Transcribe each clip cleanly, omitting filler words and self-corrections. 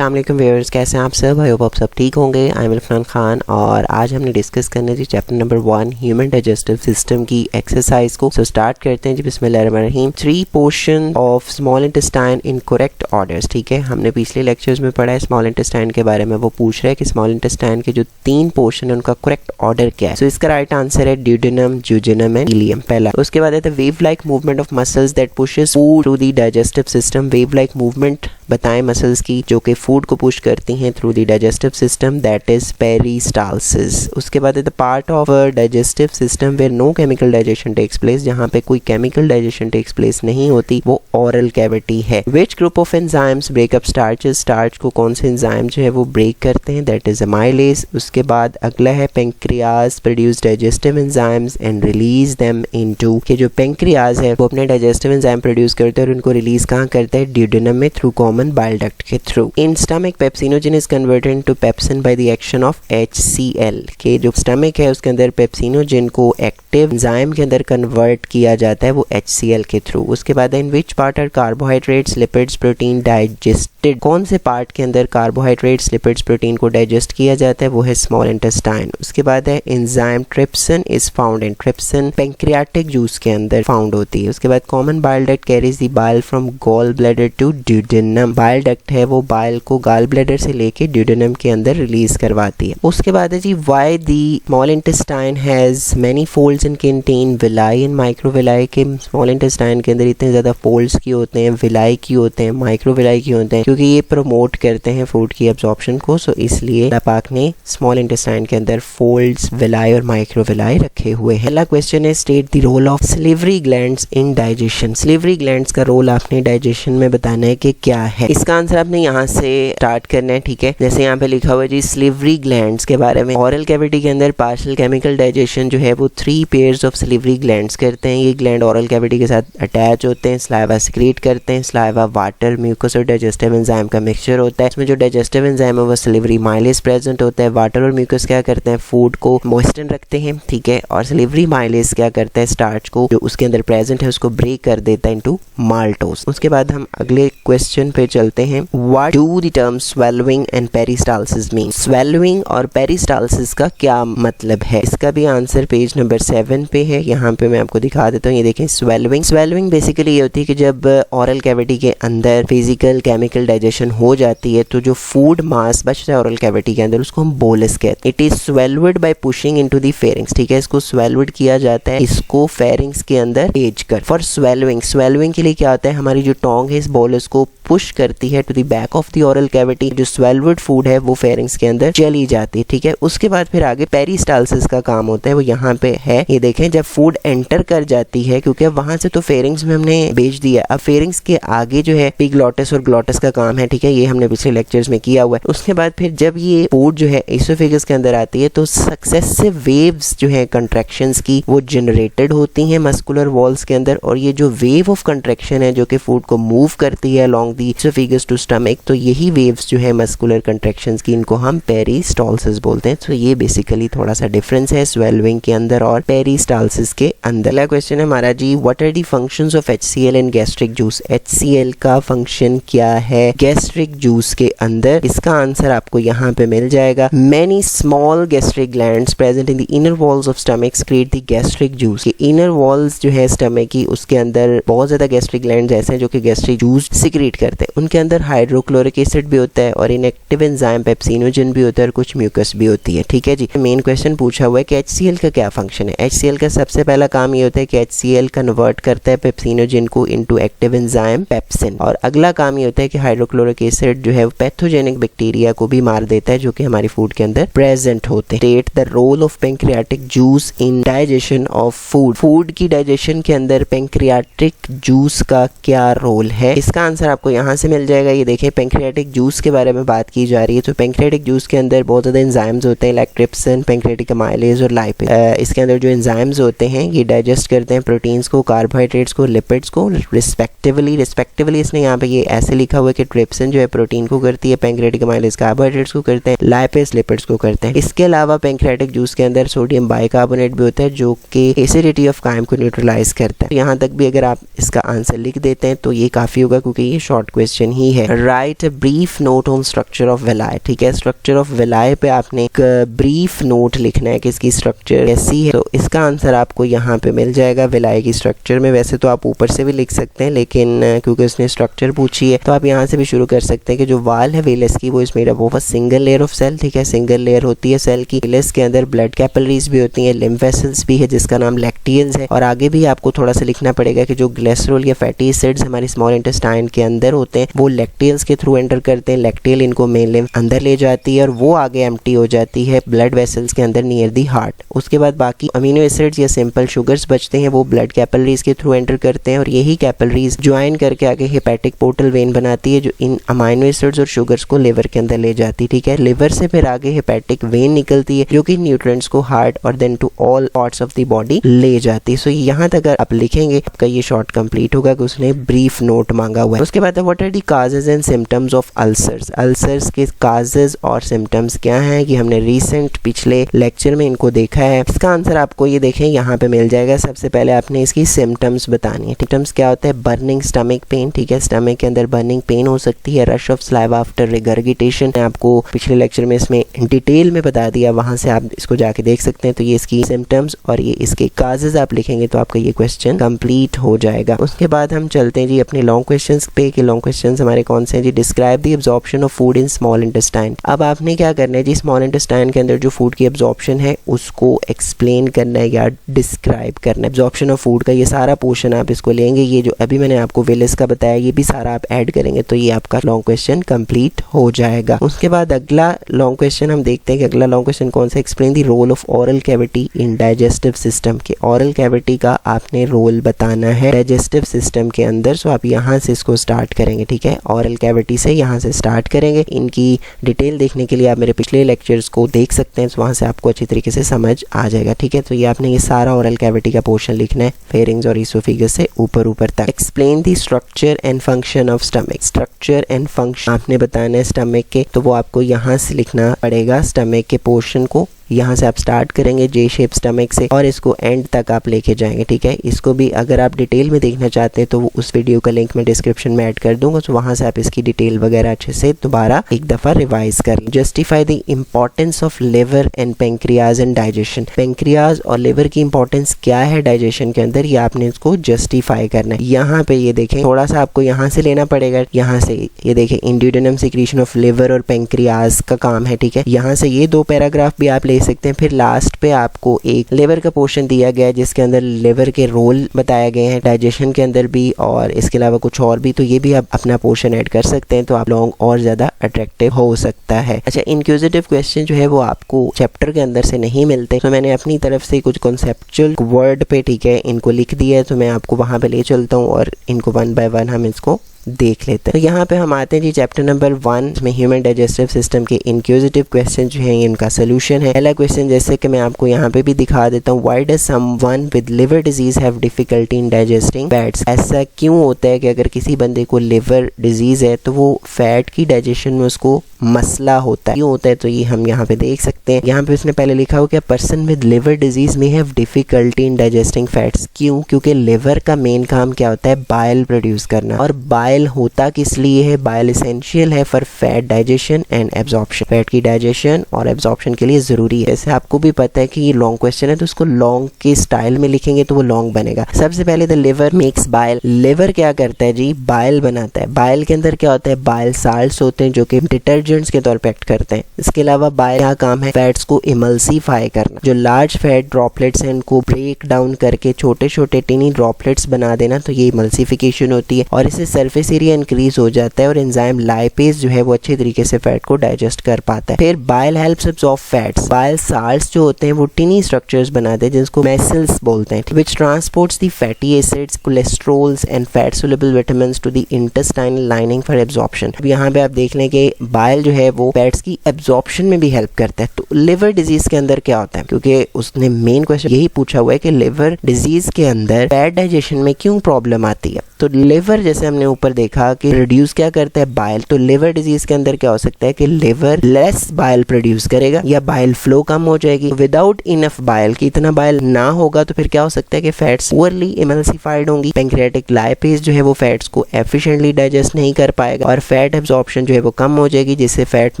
अस्सलाम वालेकुम व्यूअर्स, कैसे हैं आप सब? आई होप आप सब ठीक होंगे। आई एम इरफान खान और आज हमने डिस्कस करने थी chapter number 1 human digestive system की एक्सरसाइज को। सो स्टार्ट करते हैं जी। बिस्मिल्लाहिर्रहमानिर्रहीम। 3 portion of small intestine in correct orders. ठीक है, हमने पिछले लेक्चर्स में पढ़ा है स्मॉल इंटेस्टाइन के बारे में। वो पूछ रहा है कि स्मॉल इंटेस्टाइन के जो 3 पोर्शन है उनका करेक्ट ऑर्डर क्या है। सो इसका राइट आंसर है ड्यूडेनम, ज्यूजेनम एंड इलियम पहला। उसके बाद है the wave like movement of muscles that pushes food through the digestive system. Wave like movement बताएं मसल्स की जो कि फूड को पुश करती हैं through the digestive system, that is peristalsis. उसके बाद है the part of digestive system where no chemical digestion takes place. जहाँ पे कोई केमिकल डाइजेशन टेक्स प्लेस नहीं होती वो ओरल कैविटी है। Which group of enzymes break up starches. Starch को कौन से एंजाइम जो है वो ब्रेक करते हैं, दैट इज अमाइलेज। उसके बाद अगला है pancreas produce digestive enzymes and release them into. कि जो पेंक्रियाज है वो अपने डाइजेस्टिव एंजाइम प्रोड्यूस करते हैं और उनको रिलीज कहाँ करता है, ड्यूडेनम में थ्रू कॉमन bile duct के through. In stomach pepsinogen is converted into pepsin by the action of HCl। के जो स्टमक है उसके अंदर पेप्सिनोजन को एक्टिव एंजाइम के अंदर कन्वर्ट किया जाता है वो HCl के थ्रू। उसके बाद in which part are carbohydrates lipids protein digested. कौन से पार्ट के अंदर कार्बोहाइड्रेट्स लिपिड्स प्रोटीन को डाइजेस्ट किया जाता है वो है स्मॉल इंटेस्टाइन। उसके बाद है enzyme trypsin is found in. Trypsin pancreatic juice के अंदर फाउंड होती है। उसके बाद common bile duct carries the bile from gall bladder to duodenum. Bile duct है वो बाइल को गाल ब्लैडर से लेके ड्यूडेनम के अंदर रिलीज करवाती है। उसके बाद है जी why the small intestine has many folds in contain villi and microvilli. के स्मॉल इंटेस्टाइन के अंदर इतने ज्यादा फोल्ड्स क्यों होते हैं, विलाई क्यों होते हैं, माइक्रोविलाई क्यों होते हैं, क्योंकि ये प्रमोट करते हैं फूड की एब्जॉर्प्शन को। सो इसलिए अल्लाह पाक ने स्मॉल इंटेस्टाइन के अंदर फोल्ड्स, विलाई और माइक्रोविलाई रखे हुए हैं। अगला क्वेश्चन है state the role of salivary glands in digestion. Salivary glands का रोल आपने डाइजेशन में बताना है कि क्या है। इसका आंसर आपने यहाँ से स्टार्ट करना है। ठीक है, जैसे यहाँ पे लिखा हुआ है जी सिलिवरी ग्लैंड्स के बारे में। ओरल कैविटी के अंदर पार्शियल केमिकल डाइजेशन जो है वो 3 पेयर्स ऑफ सिलिवरी ग्लैंड्स करते हैं। ये ग्लैंड ओरल कैविटी के साथ अटैच होते हैं, स्लाइवा सिक्रीट करते हैं। स्लाइवा वाटर, म्यूकस और डाइजेस्टिव एंजाइम का मिक्सचर होता है। इसमें जो डाइजेस्टिव एंजाइम है वो सिलिवरी माइलेज प्रेजेंट होता है। वाटर और म्यूकस क्या करते हैं, फूड को मॉइस्टन रखते हैं। ठीक है, और सिलिवरी माइलेज क्या करता है, स्टार्च को जो उसके अंदर प्रेजेंट है उसको ब्रेक कर देता है इनटू माल्टोज। उसके बाद हम अगले क्वेश्चन पे चलते हैं। What do the terms swallowing and peristalsis mean? Swallowing और peristalsis का क्या मतलब है, इसका भी आंसर पेज नंबर 7 पे है। यहाँ पे मैं आपको दिखा देता हूँ। ये देखें swallowing बेसिकली ये होती है कि जब ओरल कैविटी के अंदर फिजिकल केमिकल डाइजेशन हो जाती है तो जो फूड मास बचता है ओरल कैविटी के अंदर उसको हम बोलस कहते हैं। It is swallowed by pushing into the pharynx। ठीक है, इसको swallowed किया जाता है इसको pharynx के अंदर भेज कर। फॉर swallowing के लिए क्या होता है, हमारी जो टोंग है इस बोलस को पुश करती है to the back of the oral cavity. जो swallowed फूड है वो फेरिंग्स के अंदर चली जाती है। ठीक है, उसके बाद फिर आगे पेरिस्टालसिस का काम होता है, वो यहाँ पे है। ये देखें, जब फूड एंटर कर जाती है, क्योंकि वहां से तो फेरिंग्स में हमने भेज दिया, अब फेरिंग्स के आगे जो है एपिग्लॉटिस और ग्लॉटिस का काम है। ठीक है, ये हमने पिछले लेक्चर्स में किया हुआ है। उसके बाद फिर जब ये फूड जो है इसोफेगस के अंदर आती है तो सक्सेसिव वेव्स जो है कंट्रैक्शंस की वो जनरेटेड होती हैं मस्कुलर वॉल्स के अंदर। और ये जो वेव ऑफ कंट्रैक्शन है जो कि फूड को मूव करती है along the oesophagus to stomach, तो यही वेव्स जो है मस्कुलर कंट्रैक्शंस की, इनको हम पेरिस्टालसिस बोलते हैं। तो ये बेसिकली थोड़ा सा डिफरेंस है स्वेलविंग के अंदर और पेरिस्टालसिस के अंदर। अगला क्वेश्चन है हमारा जी what are the functions of HCl in gastric juice. HCl का फंक्शन क्या है गैस्ट्रिक जूस के अंदर, इसका आंसर आपको यहाँ पे मिल जाएगा। Many small gastric glands present in the inner walls of stomach create the gastric juice. Inner walls जो है स्टमक की उसके अंदर बहुत ज्यादा गैस्ट्रिक ग्लैंड्स ऐसे हैं जो कि गैस्ट्रिक जूस सिक्रीट करते हैं। उनके अंदर हाइड्रोक्लोरिक एसिड भी होता है और इनएक्टिव एंजाइम पेप्सिनोजन भी होता है और कुछ म्यूकस भी होती है। ठीक है जी, मेन क्वेश्चन पूछा हुआ है कि HCl का क्या फंक्शन है। HCl का सबसे पहला काम ये होता है कि HCl कन्वर्ट करता है पेप्सिनोजन को इनटू एक्टिव एंजाइम पेप्सिन। और अगला काम ये होता है कि हाइड्रोक्लोरिक एसिड जो है पैथोजेनिक बैक्टीरिया को भी मार देता है जो कि हमारी फूड के अंदर प्रेजेंट होते हैं। State the role of pancreatic juice in digestion of food. Food की डाइजेशन के अंदर पेंक्रियाटिक जूस का क्या रोल है, इसका आंसर आपको यहाँ से मिल जाएगा। ये देखें, पेंक्रियाटिक जूस के बारे में बात की जा रही है। तो पेंक्रियाटिक जूस के अंदर बहुत ज्यादा एंजाइम्स होते हैं, लाइक ट्रिप्सिन, पेंक्रियाटिक अमाइलेज और लाइपेज। इसके अंदर जो एंजाइम्स होते हैं ये डाइजेस्ट करते हैं प्रोटीन्स को, कार्बोहाइड्रेट्स को, लिपिड्स को रिस्पेक्टिवली इसने यहाँ पे ये ऐसे लिखा हुआ है कि ट्रिप्सिन जो है प्रोटीन को करती है, पेंक्रियाटिक अमाइलेज कार्बोहाइड्रेट्स को करते हैं, लाइपेज लिपिड्स को करते हैं। इसके अलावा पेंक्रियाटिक जूस के अंदर सोडियम बाइकार्बोनेट भी होता है जो कि एसिडिटी ऑफ काइम को न्यूट्रलाइज करता है। यहाँ तक भी अगर आप इसका आंसर लिख देते हैं तो ये काफी होगा क्योंकि ये शॉर्ट क्वेश्चन ही है। Write brief note on structure of villi. ठीक है, स्ट्रक्चर ऑफ विलाय पे आपने एक ब्रीफ नोट लिखना है कि इसकी स्ट्रक्चर कैसी है। तो इसका आंसर आपको यहाँ पे मिल जाएगा विलाय की स्ट्रक्चर में। वैसे तो आप ऊपर से भी लिख सकते हैं, लेकिन क्योंकि उसने स्ट्रक्चर पूछी है तो आप यहाँ से भी शुरू कर सकते हैं कि जो वाल है वेलस की वो is made up of a single layer of cell. ठीक है, सिंगल लेयर होती है सेल की। वेलस के अंदर ब्लड कैपिलरीज भी होती हैं, लिम्फ वेसल्स भी है जिसका नाम लैक्टियल्स है। और आगे भी आपको थोड़ा सा लिखना पड़ेगा कि जो ग्लिसरॉल या फैटी एसिड्स हमारे स्मॉल इंटेस्टाइन के अंदर होते हैं वो लैक्टियल्स के थ्रू एंटर करते हैं। लैक्टियल इनको मेन लिम्फ अंदर ले जाती है और वो आगे एम्प्टी हो जाती है ब्लड वेसल्स के अंदर नियर दी हार्ट। उसके बाद बाकी अमीनो एसिड्स या सिंपल शुगर्स बचते हैं, वो ब्लड कैपिलरीज के थ्रू एंटर करते हैं और यही कैपिलरीज ज्वाइन करके आगे हेपेटिक पोर्टल वेन बनाती है जो इन अमीनो एसिड्स और शुगर्स को लिवर के अंदर ले जाती है। ठीक है, लिवर से फिर आगे हेपेटिक वेन निकलती है जो कि न्यूट्रिएंट्स को हार्ट और then to all parts of the body ले जाती है। सो यहाँ तक अगर आप लिखेंगे आपका ये शॉर्ट कंप्लीट होगा कि उसने ब्रीफ नोट मांगा हुआ है। उसके बाद what are the causes and symptoms of ulcers. Ulcers के काजेस और सिम्टम्स क्या हैं कि हमने रीसेंट पिछले लेक्चर में इनको देखा है। इसका आंसर आपको ये देखें यहाँ पे मिल जाएगा। सबसे पहले आपने इसकी सिम्टम्स बतानी है। सिम्टम्स क्या होता है? Burning stomach pain. ठीक है, स्टमक के अंदर बर्निंग पेन हो सकती है। Rush of saliva after regurgitation, आपको पिछले लेक्चर में इसमें डिटेल में बता दिया, वहां से आप इसको जाके देख सकते हैं। तो ये इसकी सिम्टम्स और ये इसके काजेस आप लिखेंगे तो आपका ये क्वेश्चन कंप्लीट हो जाएगा। उसके बाद हम चलते हैं जी अपने लॉन्ग क्वेश्चंस पे कि लॉन्ग क्वेश्चंस हमारे कौन से हैं जी। Describe the absorption of food in small intestine. अब आपने क्या करना है जी, स्मॉल इंटेस्टाइन के अंदर जो फूड की एब्जॉर्प्शन है उसको एक्सप्लेन करना है या डिस्क्राइब करना है। एब्जॉर्प्शन ऑफ फूड का ये सारा पोर्शन आप इसको लेंगे, ये जो अभी मैंने आपको वेलिस का बताया ये भी सारा आप ऐड करेंगे तो ये आपका लॉन्ग क्वेश्चन कंप्लीट हो जाएगा। उसके बाद अगला लॉन्ग क्वेश्चन हम देखते हैं कि अगला लॉन्ग क्वेश्चन कौन सा। Explain the role of oral cavity in digestive system. के ऑरल कैविटी का आपने रोल बताना है डाइजेस्टिव सिस्टम के अंदर। सो आप यहाँ से इसको स्टार्ट करेंगे। ठीक है, ऑरल कैविटी से यहाँ से स्टार्ट करेंगे। इनकी डिटेल देखने के लिए आप मेरे पिछले लेक्चर्स को देख सकते हैं, तो वहाँ से आपको अच्छी तरीके से समझ आ जाएगा। ठीक है, तो ये आपने ये सारा ऑरल कैविटी का पोर्शन लिखना है फेरिंग्स और इसोफेगस से ऊपर ऊपर तक। Explain the structure and function of stomach. Structure and function आपने बताना है स्टमक के, तो वो आपको यहाँ से लिखना पड़ेगा। स्टमक के पोर्शन को यहाँ से आप स्टार्ट करेंगे जे शेप स्टमक से और इसको एंड तक आप लेके जाएंगे। ठीक है, इसको भी अगर आप डिटेल में देखना चाहते हैं तो वो उस वीडियो का लिंक मैं डिस्क्रिप्शन में ऐड कर दूंगा, तो वहाँ से आप इसकी डिटेल वगैरह अच्छे से दोबारा एक दफ़ा रिवाइज कर लें। Justify the importance of liver and pancreas and digestion. Pancreas और लिवर की इंपॉर्टेंस क्या है डाइजेशन के अंदर, ये आपने इसको जस्टिफाई करना है। यहाँ पे ये देखें, थोड़ा सा आपको यहाँ से लेना पड़ेगा। यहाँ से ये देखें, इंड्यूडेनम सिक्रीशन ऑफ लिवर और पेंक्रियाज का काम है। ठीक है, यहाँ से ये दो पैराग्राफ भी आप ले सकते हैं। फिर लास्ट पे आपको एक लिवर का पोर्शन दिया गया है जिसके अंदर लिवर के रोल बताए गए हैं डाइजेशन के अंदर भी, और इसके अलावा कुछ और भी, तो ये भी आप अपना पोर्शन ऐड कर सकते हैं, तो आप लॉन्ग और ज्यादा अट्रैक्टिव हो सकता है। अच्छा, इंक्विजिटिव क्वेश्चन जो है वो आपको चैप्टर के अंदर से नहीं मिलते, तो मैंने अपनी तरफ से कुछ कॉन्सेप्चुअल वर्ड पे, ठीक है, इनको लिख दिया है, तो मैं आपको वहां पे ले चलता हूँ और इनको वन बाय वन हम इसको देख लेते हैं। तो यहाँ पे हम आते हैं जी चैप्टर नंबर 1 में ह्यूमन डाइजेस्टिव सिस्टम के इंक्विजिटिव क्वेश्चन जो हैं इनका सोल्यूशन है। पहला क्वेश्चन जैसे कि मैं आपको यहाँ पे भी दिखा देता हूँ, why does someone with liver disease have difficulty in digesting fats. ऐसा क्यों होता है कि अगर किसी बंदे को लिवर डिजीज है तो वो फैट की डाइजेशन में उसको मसला होता है, क्यों होता है, तो ये हम यहाँ पे देख सकते हैं। यहाँ पे उसने पहले लिखा हो कि पर्सन विद लिवर डिजीज में have difficulty in digesting fats. क्यों? क्योंकि लिवर का मेन काम क्या होता है, बाइल प्रोड्यूस करना, और बाइल होता किस लिए है, बाइल एसेंशियल है for fat digestion and absorption. Fat की डाइजेशन और एब्जॉर्प्शन के लिए जरूरी है। जैसे आपको भी पता है कि ये लॉन्ग क्वेश्चन है तो उसको लॉन्ग के स्टाइल में लिखेंगे तो वो लॉन्ग बनेगा। सबसे पहले the liver makes bile. Liver क्या करता है जी, बाइल बनाता है। बाइल के अंदर क्या होता है, बाइल साल्ट्स होते हैं जो कि डिटर्जेंट्स के तौर पे एक्ट करते हैं। इसके अलावा बाइल का काम है फैट्स को इमल्सीफाई करना, जो लार्ज फैट ड्रॉपलेट्स हैं उनको ब्रेक डाउन करके छोटे छोटे टिनी ड्रॉपलेट्स बना देना, तो ये इमल्सिफिकेशन होती है और इससे सरफेस एरिया इंक्रीज हो जाता है और एंजाइम लाइपेज जो है वो अच्छे तरीके से फैट को डाइजेस्ट कर पाता है। फिर bile helps absorb fats. Bile salts जो होते हैं वो टिनी स्ट्रक्चर्स बनाते हैं जिसको मेसल्स बोलते हैं, which transports the fatty acids, cholesterols and fat soluble vitamins to the intestinal lining for absorption. अब यहाँ पे आप देख लें कि बाइल जो है वो फैट्स की एब्जॉर्प्शन में भी हेल्प करता है। तो लिवर डिजीज के अंदर क्या होता है, क्योंकि उसने मेन क्वेश्चन यही पूछा हुआ है कि लिवर डिजीज के अंदर फैट डाइजेशन में क्यों प्रॉब्लम आती है। तो लिवर जैसे हमने ऊपर पर देखा कि प्रोड्यूस क्या करता है, बाइल। तो लिवर डिजीज के अंदर क्या हो सकता है कि लिवर लेस बाइल प्रोड्यूस करेगा या बाइल फ्लो कम हो जाएगी। विदाउट इनफ बाइल, कि इतना बाइल ना होगा तो फिर क्या हो सकता है कि फैट्स पुअरली इमल्सिफाइड होंगी। पैंक्रियाटिक लाइपेज जो है वो फैट्स को एफिशिएंटली डाइजेस्ट नहीं कर पाएगा और फैट एब्जॉर्प्शन जो है वो कम हो जाएगी, जिससे फैट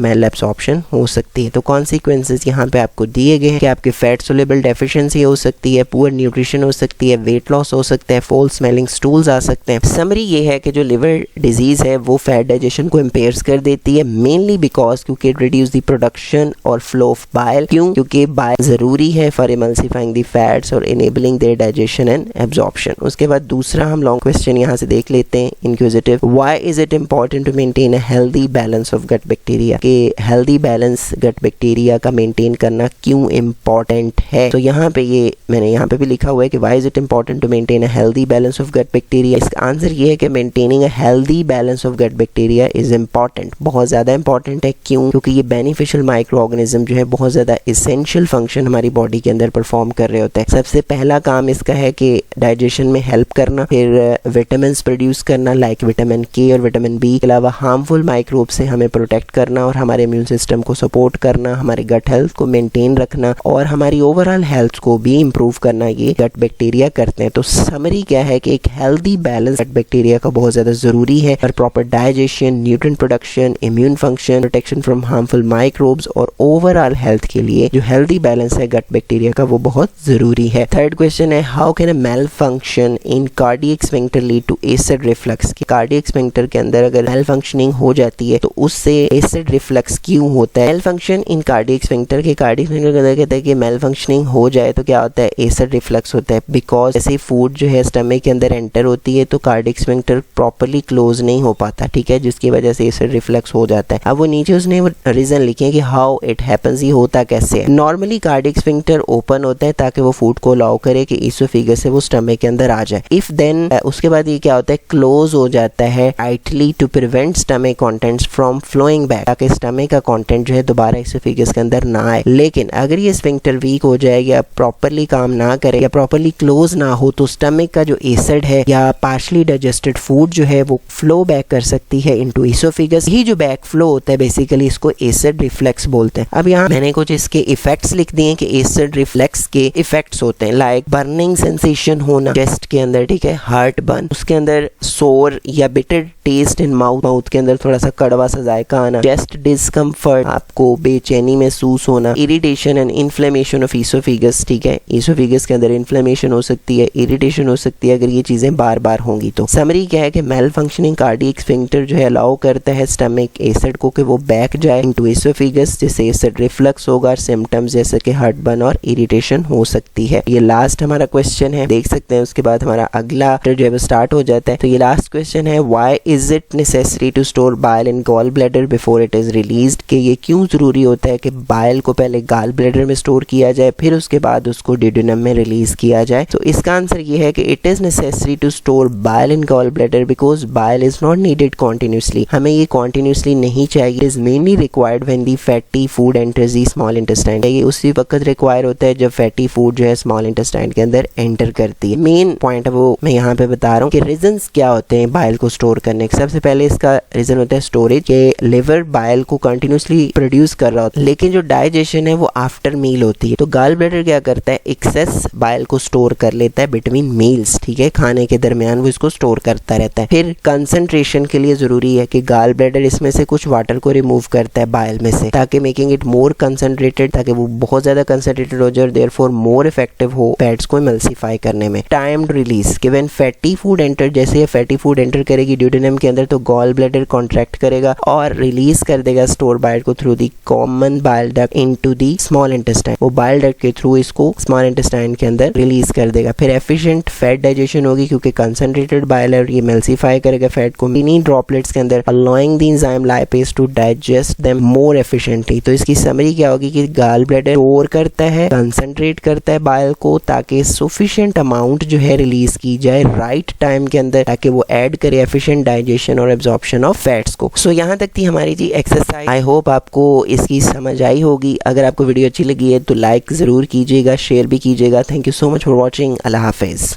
मेल एब्जॉर्प्शन हो सकती है। तो कॉन्सिक्वेंसेस यहाँ पे आपको दिए गए हैं कि आपके फैट सोल्यूबल डेफिशिएंसी हो सकती है, पुअर न्यूट्रिशन हो सकती है, वेट लॉस हो सकता है, फॉल स्मेलिंग स्टूल्स आ सकते हैं। समरी ये है कि जो लिवर डिजीज है वो फैट डाइजेशन को इम्पेयर्स कर देती है, मेनली बिकॉज क्योंकि इट रिड्यूस द प्रोडक्शन और फ्लो ऑफ बाइल। क्यों? क्योंकि बाइल जरूरी है फॉर इमल्सिफाइंग द फैट्स और enabling their digestion and absorption. उसके बाद दूसरा हम लॉन्ग क्वेश्चन यहाँ से देख लेते हैं, inquisitive. Why is it important to maintain a healthy balance of gut bacteria? कि हेल्दी बैलेंस गट बैक्टीरिया का मेंटेन करना क्यों इंपॉर्टेंट है? तो यहाँ पे ये मैंने यहाँ पे भी लिखा हुआ है कि why is it important to maintain a healthy balance of gut bacteria. इसका आंसर ये है कि maintaining a healthy balance of gut bacteria is important, बहुत ज्यादा इंपॉर्टेंट है। क्यों? क्योंकि ये बेनिफिशियल माइक्रो ऑर्गेनिज्म जो है बहुत ज्यादा इसेंशियल फंक्शन हमारी बॉडी के अंदर परफॉर्म कर रहे होते हैं। सबसे पहला काम इसका है कि डाइजेशन में हेल्प करना, फिर विटामिन प्रोड्यूस करना लाइक विटामिन के और विटामिन बी के अलावा हार्मफुल माइक्रोब से हमें प्रोटेक्ट करना और हमारे इम्यून सिस्टम को सपोर्ट करना, हमारे गट हेल्थ को मेंटेन रखना और हमारी ओवरऑल हेल्थ को भी इंप्रूव करना, ये गट बैक्टीरिया करते हैं। तो समरी क्या है कि एक हेल्दी बैलेंस गट बैक्टीरिया का बहुत ज्यादा जरूरी है और proper digestion, nutrient production, immune function, protection from harmful microbes और ओवरऑल हेल्थ के लिए जो हेल्दी बैलेंस है गट बैक्टीरिया का वो बहुत जरूरी है। थर्ड क्वेश्चन है, how can a malfunction in cardiac sphincter lead to acid reflux? कि कार्डियक स्फिंक्टर के अंदर अगर मेल फंक्शनिंग हो जाती है तो उससे एसिड रिफ्लक्स क्यों होता है? Malfunction in cardiac sphincter के अंदर कहता है कि मेल फंक्शनिंग हो जाए तो क्या होता है, एसिड रिफ्लक्स होता है। बिकॉज ऐसे फूड जो है स्टमक के अंदर एंटर होती है तो कार्डियक स्फिंक्टर प्रॉपर्ली क्लोज नहीं हो पाता, ठीक है, जिसकी वजह से एसिड रिफ्लक्स हो जाता है। अब वो नीचे उसने रीजन लिखे हैं कि हाउ इट हैपेंस, ये होता कैसे है। नॉर्मली कार्डियक स्फिंक्टर ओपन होता है ताकि वो फूड को अलाउ करे कि इसोफेगस से वो स्टमक के अंदर आ जाए। इफ देन उसके बाद ये क्या होता है, क्लोज हो जाता है tightly to prevent stomach contents from flowing back, ताकि स्टमक का कंटेंट जो है दोबारा इसोफेगस के अंदर ना आए। लेकिन अगर ये स्फिंक्टर वीक हो जाए या प्रॉपर्ली काम ना करे या प्रॉपर्ली क्लोज ना हो तो स्टमक का जो एसिड है या पार्शली डाइजेस्टेड फूड जो है वो फ्लो बैक कर सकती है इनटू इसोफेगस। ही जो बैक फ्लो होता है बेसिकली इसको एसिड रिफ्लेक्स बोलते हैं। अब यहाँ मैंने कुछ इसके इफेक्ट्स लिख दिए कि एसिड रिफ्लेक्स के इफेक्ट्स होते हैं लाइक बर्निंग सेंसेशन होना चेस्ट के अंदर, ठीक है, हार्ट बर्न, उसके अंदर सोर या बिटर टेस्ट इन माउथ के अंदर थोड़ा सा कड़वा सा जायका आना, चेस्ट डिस्कम्फर्ट, आपको बेचैनी महसूस होना, irritation and inflammation of oesophagus, ठीक है, इसोफेगस के अंदर इन्फ्लेमेशन हो सकती है, इरिटेशन हो सकती है अगर ये चीजें बार बार होंगी तो। समरी क्या है कि मेल फंक्शनिंग कार्डियक स्फिंक्टर जो है अलाउ करता है स्टमक एसिड को कि वो बैक जाए इनटू इसोफेगस, जिससे एसिड रिफ्लक्स होगा, सिम्टम्स जैसे कि हार्ट बर्न और इरिटेशन हो सकती है। ये लास्ट हमारा क्वेश्चन है, देख सकते हैं। उसके बाद हमारा अगला जो है स्टार्ट हो जाता है। तो ये लास्ट क्वेश्चन है, why is it necessary to store bile in gall bladder before it is released? कि ये क्यों जरूरी होता है कि बाइल को पहले गॉल ब्लैडर में स्टोर किया जाए फिर उसके बाद उसको ड्यूडेनम में रिलीज किया जाए? तो इसका आंसर ये है कि it is necessary to store bile in gall bladder because bile is not needed continuously. हमें ये कॉन्टिन्यूसली नहीं चाहिए। It is mainly required when the fatty food enters the small intestine. ये उसी वक्त रिक्वायर होता है जब फैटी फूड जो है स्मॉल इंटेस्टाइन के अंदर एंटर करती है। मेन पॉइंट है वो मैं यहाँ पे बता रहा हूँ कि रीजंस क्या होते हैं बाइल को स्टोर करने के। सबसे पहले इसका रीजन होता है स्टोरेज, के लिवर बाइल को कंटिन्यूसली प्रोड्यूस कर रहा होता है, लेकिन जो डाइजेशन है वो आफ्टर मील होती है। तो गॉल ब्लैडर क्या करता है, एक्सेस बाइल को स्टोर कर लेता है बिटवीन मील्स, ठीक है, खाने के दरमियान वो इसको स्टोर करता रहता है। फिर कंसंट्रेशन के लिए जरूरी है कि गॉल ब्लैडर इसमें से कुछ वाटर को रिमूव करता है बाइल में से, ताकि मेकिंग इट मोर कंसंट्रेटेड, ताकि वो बहुत ज्यादा कंसंट्रेटेड हो जाए और देयरफॉर मोर इफेक्टिव हो फैट्स को एमल्सिफाई करने में। टाइम्ड रिलीज, कि व्हेन फैटी फूड एंटर, जैसे ये फैटी फूड एंटर करेगी ड्यूडेनम के अंदर तो गॉल ब्लैडर कॉन्ट्रैक्ट करेगा और रिलीज कर देगा स्टोर बाइल को through the common bile duct into the small intestine. वो बाइल डक्ट के थ्रू इसको स्मॉल इंटेस्टाइन के अंदर रिलीज कर देगा। फिर एफिशिएंट फैट डाइजेशन होगी क्योंकि कंसंट्रेटेड बाइल है और ये एमल्सिफाई करेगा फैट को मिनी ड्रॉपलेट्स के अंदर, allowing the enzyme lipase to digest them more efficiently. तो इसकी समरी क्या होगी कि गॉल ब्लैडर स्टोर करता है, कंसंट्रेट करता है बाइल को ताकि सफिशिएंट अमाउंट जो है रिलीज की जाए राइट टाइम के अंदर, ताकि वो ऐड करे एफिशिएंट डाइजेशन और एब्जॉर्प्शन ऑफ फैट्स को। सो यहाँ तक थी हमारी जी एक्सरसाइज। आई होप आपको इसकी समझ आई होगी। अगर आपको वीडियो अच्छी लगी है तो लाइक जरूर कीजिएगा, शेयर भी कीजिएगा। Thank you so much for watching. Allah Hafiz.